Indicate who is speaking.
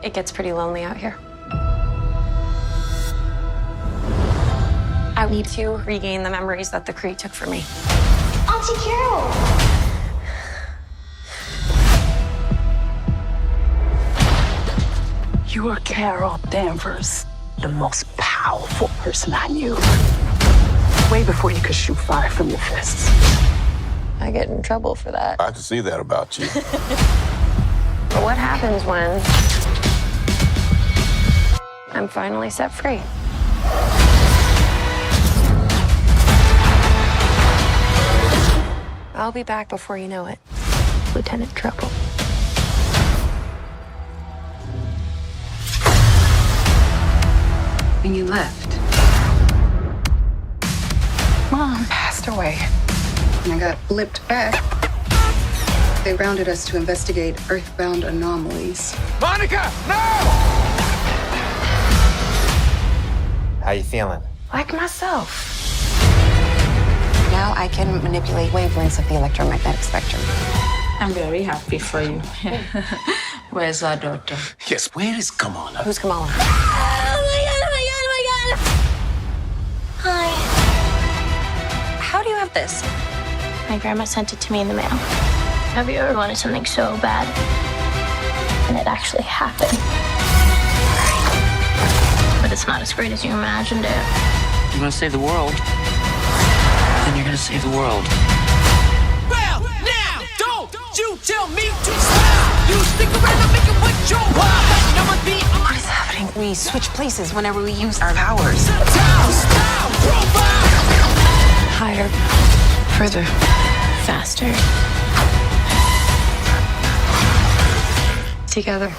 Speaker 1: It gets pretty lonely out here. I need to regain the memories that the Kree took from me.
Speaker 2: Auntie Carol!
Speaker 3: You are Carol Danvers, the most powerful person I knew. Way before you could shoot fire from your fists.
Speaker 1: I get in trouble for that.
Speaker 4: I can see that about you.
Speaker 1: But what happens when I'm finally set free? I'll be back before you know it. Lieutenant Trouble.
Speaker 5: When you left,
Speaker 3: Mom passed away.
Speaker 5: and I got blipped back, they rounded us to investigate earthbound anomalies.
Speaker 4: Monica, no!
Speaker 6: How you feeling?
Speaker 1: Like myself.
Speaker 5: Now I can manipulate wavelengths of the electromagnetic spectrum.
Speaker 7: I'm very happy for you. Where's our daughter?
Speaker 4: Yes, where is Kamala?
Speaker 1: Who's Kamala?
Speaker 2: Oh my god, oh my god, oh my god! Hi.
Speaker 1: How do you have this?
Speaker 2: My grandma sent it to me in the mail. Have you ever wanted something so bad? And it actually happened. But it's not as great as you imagined it.
Speaker 8: You want to save the world? Then you're going to save the world.
Speaker 9: Well, now, don't you tell me to stop. You stick around and make it what you want. Number B,
Speaker 5: What is happening? We switch places whenever we use our powers.
Speaker 9: style, robot.
Speaker 1: Higher.
Speaker 5: Further.
Speaker 2: Faster.
Speaker 1: Together.